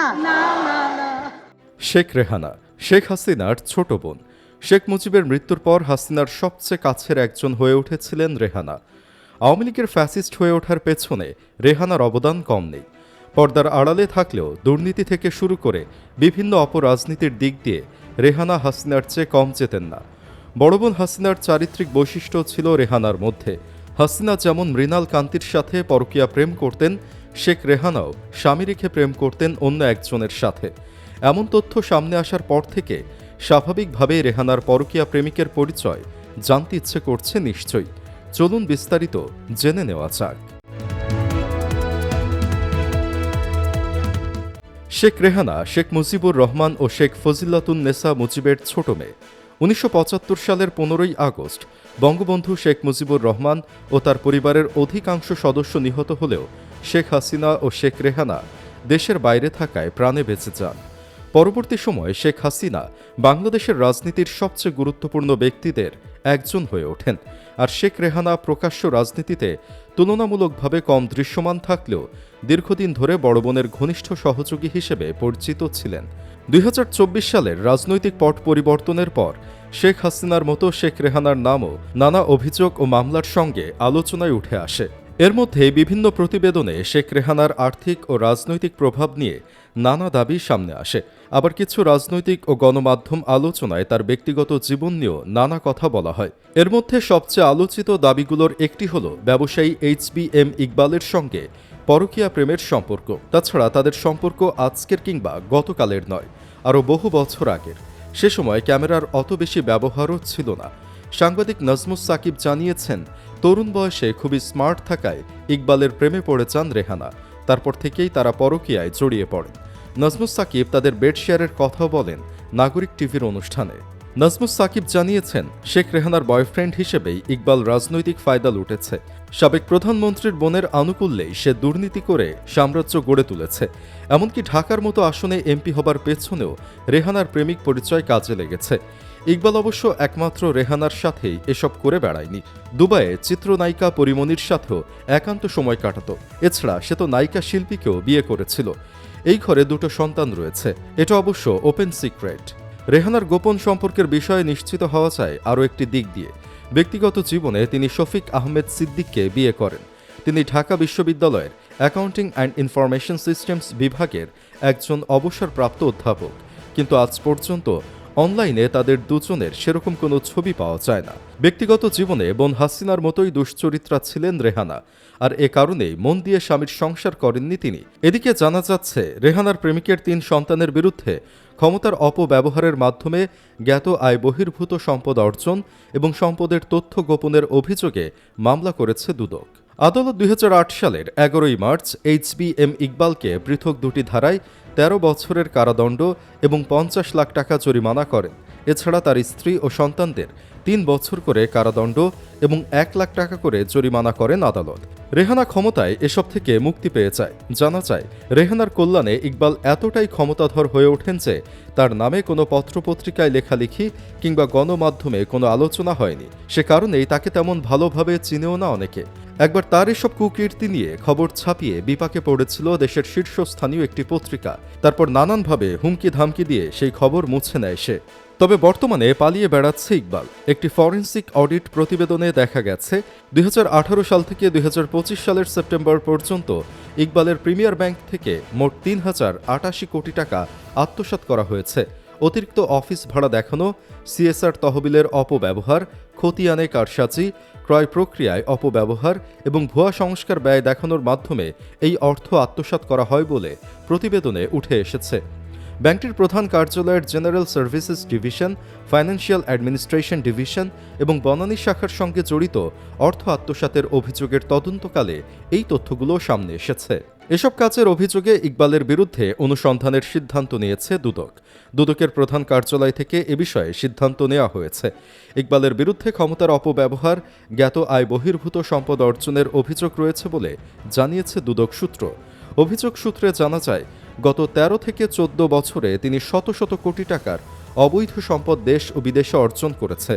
না না না। শেখ রেহানা শেখ হাসিনার ছোট বোন। শেখ মুজিবের মৃত্যুর পর হাসিনার সবচেয়ে কাছের একজন হয়ে উঠেছিলেন রেহানা। আওয়ামী লীগের ফ্যাসিস্ট হয়ে ওঠার পেছনে রেহানার অবদান কম নেই। পর্দার আড়ালে থাকলেও দুর্নীতি থেকে শুরু করে বিভিন্ন অপরাজনীতির দিক দিয়ে রেহানা হাসিনার চেয়ে কম যেতেন না। বড় বোন হাসিনার চারিত্রিক বৈশিষ্ট্য ছিল রেহানার মধ্যে। হাসিনা যেমন মৃণাল কান্তির সাথে পরকীয়া প্রেম করতেন, শেখ রেহানাও স্বামী রেখে প্রেম করতেন অন্য একজনের সাথে। এমন তথ্য সামনে আসার পর থেকে স্বাভাবিকভাবেই রেহানার পরকীয়া প্রেমিকের পরিচয় জানতে ইচ্ছে করছে নিশ্চয়ই। চলুন বিস্তারিত জেনে নেওয়া যাক। শেখ রেহানা শেখ মুজিবুর রহমান ও শেখ ফজিলাতুন্নেসা মুজিবের ছোট মেয়ে। ১৯৭৫ সালের ১৫ই আগস্ট বঙ্গবন্ধু শেখ মুজিবুর রহমান ও তার পরিবারের অধিকাংশ সদস্য নিহত হলেও শেখ হাসিনা ও শেখ রেহানা দেশের বাইরে থাকায় প্রাণে বেঁচে যান। পরবর্তী সময়ে শেখ হাসিনা বাংলাদেশের রাজনীতির সবচেয়ে গুরুত্বপূর্ণ ব্যক্তিদের একজন হয়ে ওঠেন। আর শেখ রেহানা প্রকাশ্য রাজনীতিতে তুলনামূলকভাবে কম দৃশ্যমান থাকলেও দীর্ঘদিন ধরে বড় বোনের ঘনিষ্ঠ সহযোগী হিসেবে পরিচিত ছিলেন। ২০২৪ সালের রাজনৈতিক পট পরিবর্তনের পর শেখ হাসিনার মতো শেখ রেহানার নামও নানা অভিযোগ ও মামলার সঙ্গে আলোচনায় উঠে আসে। এর মধ্যে বিভিন্ন প্রতিবেদনে শেখ রেহানার আর্থিক ও রাজনৈতিক প্রভাব নিয়ে নানা দাবি সামনে আসে। আবার কিছু রাজনৈতিক ও গণমাধ্যম আলোচনায় তার ব্যক্তিগত জীবন নিয়েও নানা কথা বলা হয়। এর মধ্যে সবচেয়ে আলোচিত দাবিগুলোর একটি হল ব্যবসায়ী HBM ইকবালের সঙ্গে পরকীয়া প্রেমের সম্পর্ক। তাছাড়া তাদের সম্পর্ক আজকের কিংবা গতকালের নয়, আরও বহু বছর আগের। সে সময় ক্যামেরার অত বেশি ব্যবহারও ছিল না। সাংবাদিক নাজমুস সাকিব জানিয়েছেন, তরুণ বয়সে খুবই স্মার্ট থাকায় ইকবালের প্রেমে পড়ে যান রেহানা। তারপর থেকেই তারা পরকীয়ায় জড়িয়ে পড়েন। নাজমুস সাকিব তাদের বেড শেয়ারের কথাও বলেন নাগরিক টিভির অনুষ্ঠানে। নাজমুস সাকিব জানিয়েছেন, শেখ রেহানার বয়ফ্রেন্ড হিসেবেই ইকবাল রাজনৈতিক ফায়দা লুটেছে। সাবেক প্রধানমন্ত্রীর বোনের আনুকূল্যেই সে দুর্নীতি করে সাম্রাজ্য গড়ে তুলেছে। এমনকি ঢাকার মতো আসনে এমপি হবার পেছনেও রেহানার প্রেমিক পরিচয় কাজে লেগেছে। ইকবাল অবশ্য একমাত্র রেহানার সাথেই এসব করে বেড়ায়নি। দুবাইয়ে চিত্রনায়িকা পরিমণির সাথেও একান্ত সময় কাটাত। এছাড়া সে তো নায়িকা শিল্পীকেও বিয়ে করেছিল। এই ঘরে দুটো সন্তান রয়েছে, এটা অবশ্য ওপেন সিক্রেট। রেহানার গোপন সম্পর্কের বিষয়ে নিশ্চিত হওয়া যায় আরও একটি দিক দিয়ে। ব্যক্তিগত জীবনে তিনি শফিক আহমেদ সিদ্দিককে বিয়ে করেন। তিনি ঢাকা বিশ্ববিদ্যালয়ের অ্যাকাউন্টিং অ্যান্ড ইনফরমেশন সিস্টেমস বিভাগের একজন অবসরপ্রাপ্ত অধ্যাপক। কিন্তু আজ পর্যন্ত অনলাইনে তাদের দুজনের সেরকম কোনো ছবি পাওয়া যায় না। ব্যক্তিগত জীবনে বোন হাসিনার মতোই দুশ্চরিত্রা ছিলেন রেহানা, আর এ কারণেই মন দিয়ে স্বামীর সংসার করেননি তিনি। এদিকে জানা যাচ্ছে, রেহানার প্রেমিকের 3 সন্তানের বিরুদ্ধে ক্ষমতার অপব্যবহারের মাধ্যমে জ্ঞাত আয় বহির্ভূত সম্পদ অর্জন এবং সম্পদের তথ্য গোপনের অভিযোগে মামলা করেছে দুদক। আদালত ২০০৮ সালের ১১ই মার্চ HBM ইকবালকে পৃথক 2টি ধারায় 13 বছরের কারাদণ্ড এবং 50 লাখ টাকা জরিমানা করেন। এছাড়া তার স্ত্রী ও সন্তানদের 3 বছর করে কারাদণ্ড এবং 1 লাখ টাকা করে জরিমানা করেন আদালত। রেহানা ক্ষমতায় এসব থেকে মুক্তি পেয়ে যায়। জানা যায়, রেহানার কল্যাণে ইকবাল এতটাই ক্ষমতাধর হয়ে ওঠেন যে তার নামে কোনো পত্রপত্রিকায় লেখালেখি কিংবা গণমাধ্যমে কোনো আলোচনা হয়নি। সে কারণেই তাকে তেমন ভালোভাবে চিনেও না অনেকে। একবার তার এসব কুকীর্তি নিয়ে খবর ছাপিয়ে বিপাকে পড়েছিল দেশের শীর্ষস্থানীয় একটি পত্রিকা। তারপর নানানভাবে হুমকি ধামকি দিয়ে সেই খবর মুছে নেয় সে। তবে বর্তমানে পালিয়ে বেড়াচ্ছে ইকবাল। একটি ফরেনসিক অডিট প্রতিবেদনে দেখা গেছে, ২০১৮ সাল থেকে ২০২৫ সালের সেপ্টেম্বর পর্যন্ত ইকবালের প্রিমিয়ার ব্যাংক থেকে মোট ৩,০৮৮ কোটি টাকা আত্মসাৎ করা হয়েছে। অতিরিক্ত অফিস ভাড়া দেখানো, CSR তহবিলের অপব্যবহার, খতিয়ানে কারসাজি, ক্রয় প্রক্রিয়ায় অপব্যবহার এবং ভুয়া সংস্কার ব্যয় দেখানোর মাধ্যমে এই অর্থ আত্মসাৎ করা হয় বলে প্রতিবেদনে উঠে এসেছে। ব্যাংকটির প্রধান কার্যালয়ের general services division, financial administration division এবং বনানী শাখার সঙ্গে জড়িত অর্থ আত্মসাতের অভিযোগের তদন্তকালে এই তথ্যগুলো সামনে এসেছে। এসব কাজের অভিযোগে ইকবালের বিরুদ্ধে অনুসন্ধানের সিদ্ধান্ত নিয়েছে দুদক। দুদকের প্রধান কার্যালয় থেকে এ বিষয়ে সিদ্ধান্ত নেওয়া হয়েছে। ইকবালের বিরুদ্ধে ক্ষমতার অপব্যবহার, জ্ঞাত আয় বহির্ভূত সম্পদ অর্জনের অভিযোগ রয়েছে বলে জানিয়েছে দুদক সূত্র। অভিযোগ সূত্রে জানা যায়, গত ১৩ থেকে ১৪ বছরে তিনি শত শত কোটি টাকার অবৈধ সম্পদ দেশ ও বিদেশে অর্জন করেছে।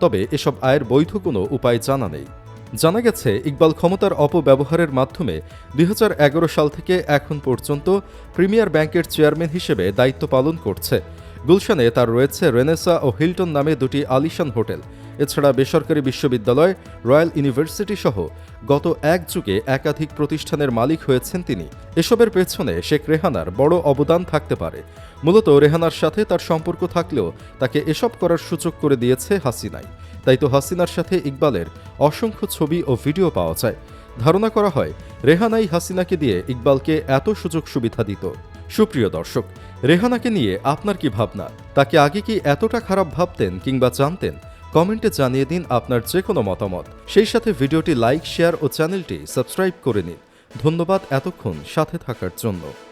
তবে এসব আয়ের বৈধ কোনো উপায় জানা নেই। জানা গেছে, ইকবাল ক্ষমতার অপব্যবহারের মাধ্যমে ২০১১ সাল থেকে এখন পর্যন্ত প্রিমিয়ার ব্যাংকের চেয়ারম্যান হিসেবে দায়িত্ব পালন করছে। গুলশানে তার রয়েছে রেনেসা ও হিলটন নামে দুটি আলিশান হোটেল। এছাড়া বেসরকারি বিশ্ববিদ্যালয়, রয়্যাল ইউনিভার্সিটি সহ গত এক যুগে একাধিক প্রতিষ্ঠানের মালিক হয়েছেন তিনি। এসবের পেছনে শেখ রেহানার বড় অবদান থাকতে পারে। মূলত রেহানার সাথে তার সম্পর্ক থাকলেও তাকে এসব করার সুযোগ করে দিয়েছে হাসিনাই। তাই তো হাসিনার সাথে ইকবালের অসংখ্য ছবি ও ভিডিও পাওয়া যায়। ধারণা করা হয় রেহানাই হাসিনাকে দিয়ে ইকবালকে এত সুযোগ সুবিধা দিত। সুপ্রিয় দর্শক, রেহানাকে নিয়ে আপনার কি ভাবনা? তাকে আগে কি এতটা খারাপ ভাবতেন কিংবা জানতেন? কমেন্টে জানিয়ে দিন আপনার যে কোনো মতামত। সেই সাথে ভিডিওটি লাইক, শেয়ার ও চ্যানেলটি সাবস্ক্রাইব করে নিন। ধন্যবাদ এতক্ষণ সাথে থাকার জন্য।